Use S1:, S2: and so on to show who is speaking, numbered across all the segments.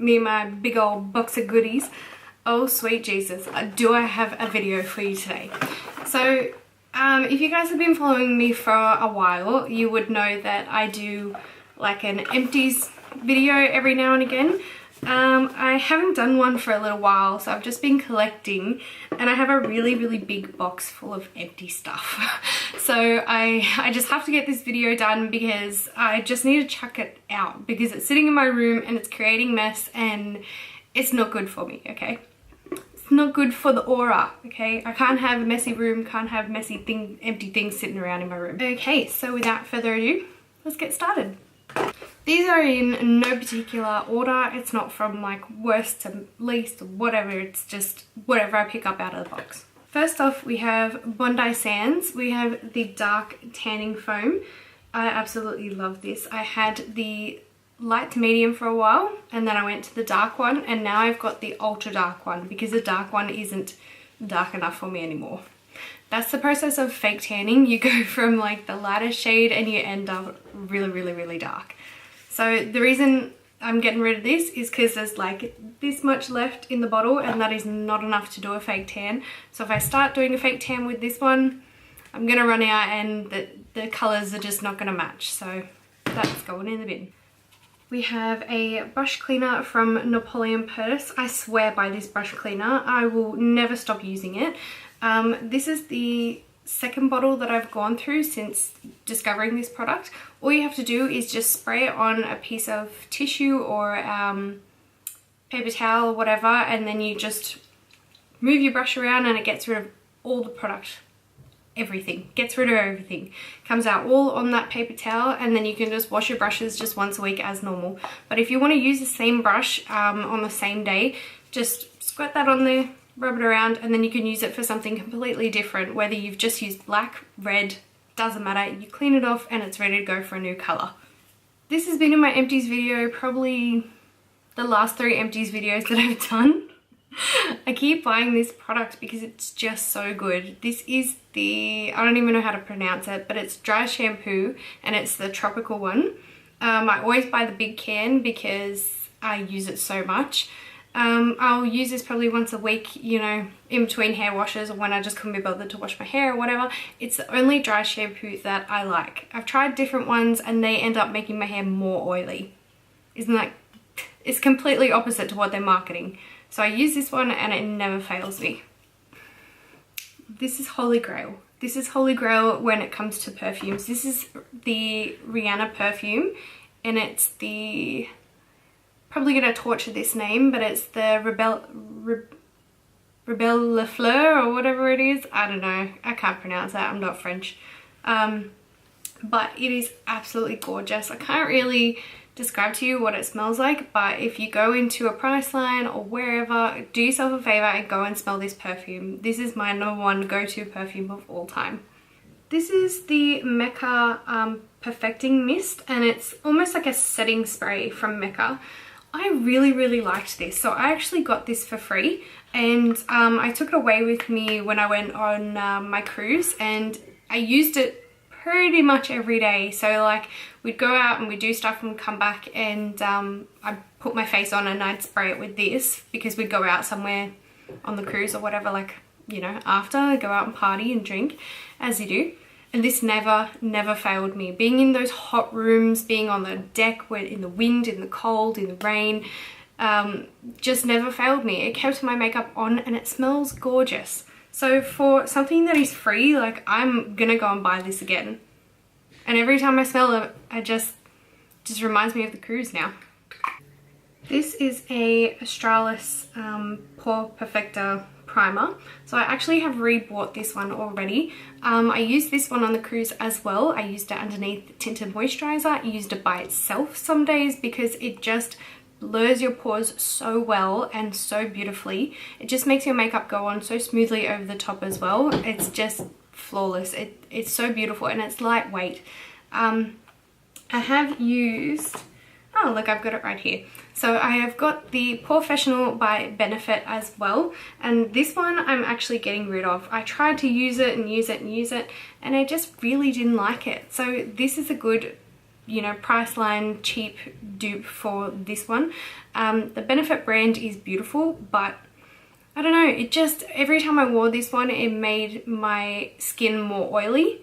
S1: me and my big old box of goodies. Oh sweet Jesus, do I have a video for you today. So if you guys have been following me for a while, you would know that I do like an empties video every now and again. I haven't done one for a little while, so I've just been collecting, and I have a really big box full of empty stuff. So I just have to get this video done because I just need to chuck it out because it's sitting in my room and it's creating mess and it's not good for me, okay? It's not good for the aura, okay? I can't have a messy room, can't have messy empty things sitting around in my room. Okay, so without further ado, let's get started. These are in no particular order. It's not from like worst to least or whatever. It's just whatever I pick up out of the box. First off, we have Bondi Sands. We have the dark tanning foam. I absolutely love this. I had the light to medium for a while and then I went to the dark one, and now I've got the ultra dark one because the dark one isn't dark enough for me anymore. That's the process of fake tanning. You go from like the lighter shade and you end up really dark. So the reason I'm getting rid of this is because there's like this much left in the bottle and that is not enough to do a fake tan. So if I start doing a fake tan with this one, I'm gonna run out and the colors are just not gonna match. So that's going in the bin. We have a brush cleaner from Napoleon Purse. I swear by this brush cleaner. I will never stop using it. This is the second bottle that I've gone through since discovering this product. All you have to do is just spray it on a piece of tissue or paper towel or whatever, and then you just move your brush around and it gets rid of all the product. Everything. Gets rid of everything. Comes out all on that paper towel, and then you can just wash your brushes just once a week as normal. But if you want to use the same brush on the same day, just squirt that on there, rub it around, and then you can use it for something completely different. Whether you've just used black, red, doesn't matter. You clean it off and it's ready to go for a new color. This has been in my empties video, probably the last 3 empties videos that I've done. I keep buying this product because it's just so good. This is the, I don't even know how to pronounce it, but it's dry shampoo and it's the tropical one. I always buy the big can because I use it so much. I'll use this probably once a week, you know, in between hair washes or when I just couldn't be bothered to wash my hair or whatever. It's the only dry shampoo that I like. I've tried different ones and they end up making my hair more oily. Isn't that, it's completely opposite to what they're marketing. So I use this one and it never fails me. This is Holy Grail. This is Holy Grail when it comes to perfumes. This is the Rihanna perfume and it's the, probably gonna torture this name, but it's the Rebelle Le Fleur or whatever it is. I don't know. I can't pronounce that. I'm not French. But it is absolutely gorgeous. I can't really describe to you what it smells like, but if you go into a Priceline or wherever, do yourself a favor and go and smell this perfume. This is my #1 go-to perfume of all time. This is the Mecca Perfecting Mist, and it's almost like a setting spray from Mecca. I really liked this, so I actually got this for free, and I took it away with me when I went on my cruise, and I used it pretty much every day. So like we'd go out and we'd do stuff and come back, and I'd put my face on and I'd spray it with this because we'd go out somewhere on the cruise or whatever, like, you know, after, go out and party and drink as you do. And this never failed me. Being in those hot rooms, being on the deck, where in the wind, in the cold, in the rain, just never failed me. It kept my makeup on and it smells gorgeous. So for something that is free, like, I'm gonna go and buy this again. And every time I smell it, I just reminds me of the cruise now. This is a Australis Pore Perfector primer. So I actually have re-bought this one already. I used this one on the cruise as well. I used it underneath tinted moisturizer. I used it by itself some days because it just blurs your pores so well and so beautifully. It just makes your makeup go on so smoothly over the top as well. It's just flawless. It's so beautiful and it's lightweight. I have used, oh look, I've got it right here. So I have got the Porefessional by Benefit as well, and this one I'm actually getting rid of. I tried to use it and use it and use it, and I just really didn't like it. So this is a good you know, Priceline cheap dupe for this one. The Benefit brand is beautiful, but I don't know, it just, every time I wore this one, it made my skin more oily,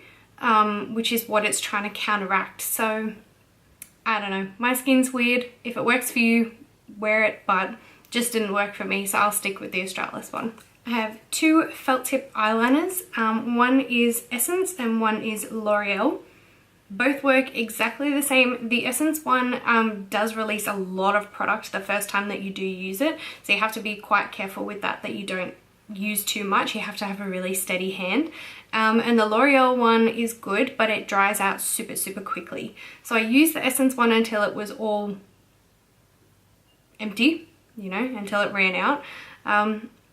S1: which is what it's trying to counteract. So I don't know, my skin's weird. If it works for you, wear it, but just didn't work for me, so I'll stick with the Australis one. I have two felt tip eyeliners. One is Essence and one is L'Oreal. Both work exactly the same. The Essence one does release a lot of product the first time that you do use it, so you have to be quite careful with that you don't use too much. You have to have a really steady hand. And the L'Oreal one is good, but it dries out super quickly. So I used the Essence one until it was all empty, you know, until it ran out.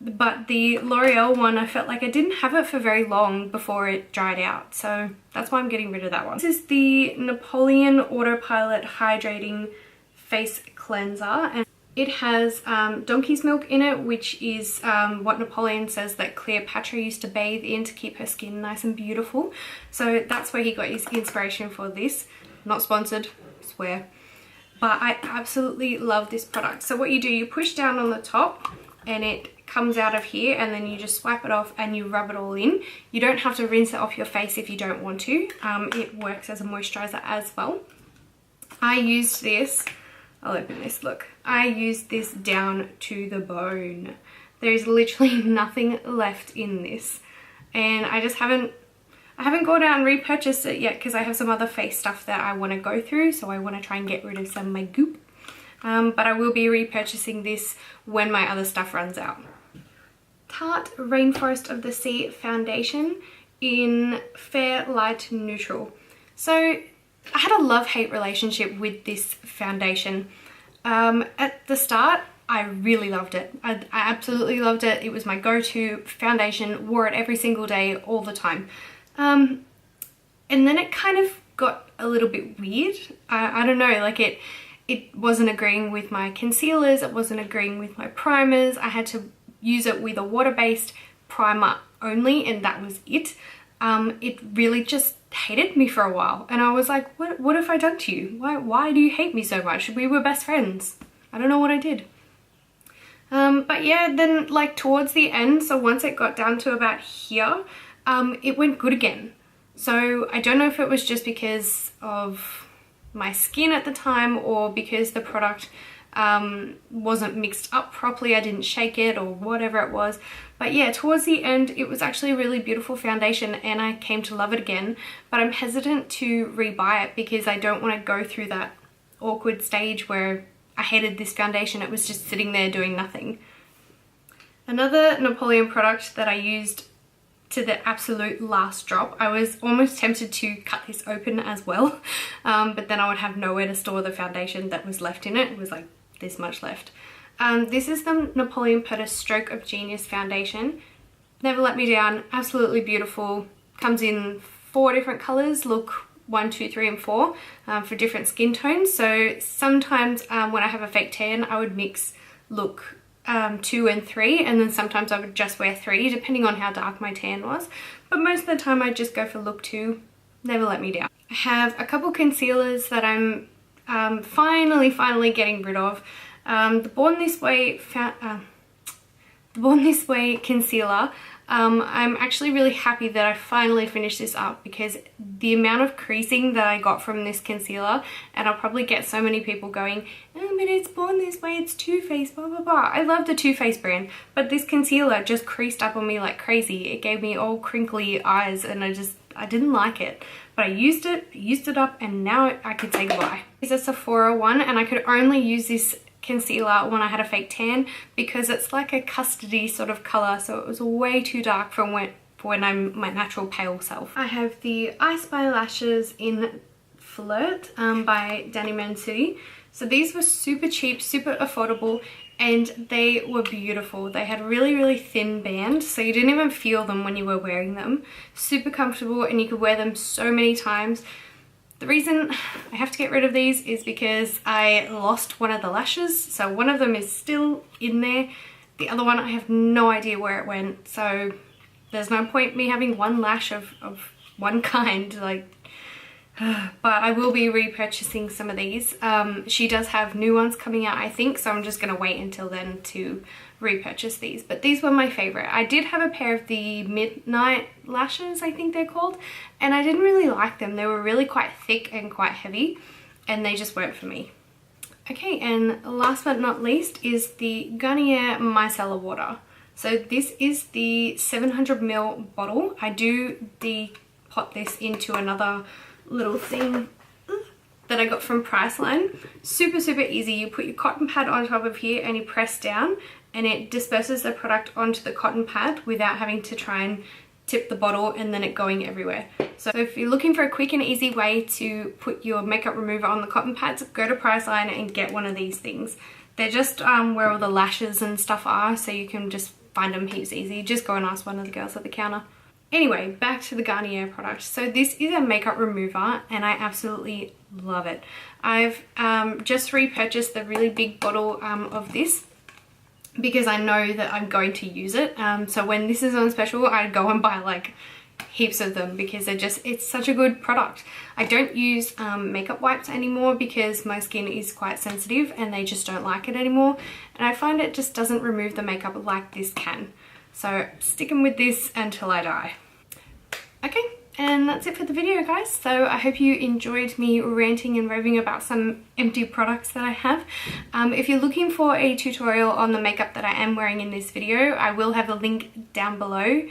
S1: But the L'Oreal one, I felt like I didn't have it for very long before it dried out, so that's why I'm getting rid of that one. This is the Napoleon Autopilot Hydrating Face Cleanser, and it has donkey's milk in it, which is what Napoleon says that Cleopatra used to bathe in to keep her skin nice and beautiful. So that's where he got his inspiration for this. Not sponsored, I swear. But I absolutely love this product. So what you do, you push down on the top and it comes out of here, and then you just swipe it off and you rub it all in. You don't have to rinse it off your face if you don't want to. It works as a moisturizer as well. I used this, I'll open this, look. I used this down to the bone. There is literally nothing left in this, and I haven't gone out and repurchased it yet because I have some other face stuff that I want to go through, so I want to try and get rid of some of my goop. But I will be repurchasing this when my other stuff runs out. Tarte Rainforest of the Sea foundation in Fair Light Neutral. So I had a love-hate relationship with this foundation. At the start, I really loved it. I absolutely loved it. It was my go-to foundation, wore it every single day, all the time. And then it kind of got a little bit weird. I don't know, like it wasn't agreeing with my concealers, it wasn't agreeing with my primers. I had to use it with a water-based primer only, and that was it. It really just hated me for a while, and I was like, what have I done to you? Why do you hate me so much? We were best friends. I don't know what I did. But yeah, then like towards the end, so once it got down to about here, it went good again. So I don't know if it was just because of my skin at the time, or because the product wasn't mixed up properly, I didn't shake it, or whatever it was. But yeah, towards the end it was actually a really beautiful foundation and I came to love it again, but I'm hesitant to rebuy it because I don't want to go through that awkward stage where I hated this foundation, it was just sitting there doing nothing. Another Napoleon product that I used to the absolute last drop, I was almost tempted to cut this open as well, but then I would have nowhere to store the foundation that was left in it. It was like this much left. This is the Napoleon Purta Stroke of Genius foundation. Never let me down, absolutely beautiful. Comes in 4 different colors, look 1, 2, 3 and 4 for different skin tones. So sometimes when I have a fake tan, I would mix look 2 and 3, and then sometimes I would just wear 3 depending on how dark my tan was, but most of the time I just go for look 2. Never let me down. I have a couple concealers that I'm finally getting rid of. The Born This Way concealer, I'm actually really happy that I finally finished this up, because the amount of creasing that I got from this concealer, and I'll probably get so many people going, oh, but it's Born This Way, it's Too Faced, blah blah blah. I love the Too Faced brand, but this concealer just creased up on me like crazy. It gave me all crinkly eyes and I didn't like it. But I used it up, and now I could say goodbye. It's a Sephora one, and I could only use this concealer when I had a fake tan because it's like a custardy sort of colour, so it was way too dark for when I'm my natural pale self. I have the I Spy lashes in Flirt by Danny Mansutti. So these were super cheap, super affordable, and they were beautiful. They had really thin band, so you didn't even feel them when you were wearing them. Super comfortable, and you could wear them so many times. The reason I have to get rid of these is because I lost one of the lashes, so one of them is still in there. The other one, I have no idea where it went, so there's no point me having one lash of one kind. Like, but I will be repurchasing some of these. She does have new ones coming out, I think, so I'm just going to wait until then to repurchase these. But these were my favorite. I did have a pair of the Midnight Lashes, I think they're called, and I didn't really like them. They were really quite thick and quite heavy, and they just weren't for me. Okay, and last but not least is the Garnier micellar water. So this is the 700ml bottle. I do pot this into another little thing that I got from Priceline. Super easy. You put your cotton pad on top of here and you press down and it disperses the product onto the cotton pad without having to try and tip the bottle and then it going everywhere. So if you're looking for a quick and easy way to put your makeup remover on the cotton pads, go to Priceline and get one of these things. They're just where all the lashes and stuff are, so you can just find them heaps easy. Just go and ask one of the girls at the counter. Anyway, back to the Garnier product. So this is a makeup remover and I absolutely love it. I've just repurchased the really big bottle of this because I know that I'm going to use it. So when this is on special, I go and buy like heaps of them because it's such a good product. I don't use makeup wipes anymore because my skin is quite sensitive and they just don't like it anymore. And I find it just doesn't remove the makeup like this can. So sticking with this until I die. Okay, and that's it for the video, guys. So I hope you enjoyed me ranting and raving about some empty products that I have. If you're looking for a tutorial on the makeup that I am wearing in this video, I will have a link down below.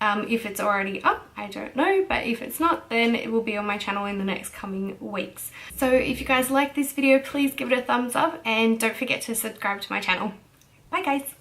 S1: If it's already up, I don't know, but if it's not, then it will be on my channel in the next coming weeks. So if you guys like this video, please give it a thumbs up and don't forget to subscribe to my channel. Bye guys!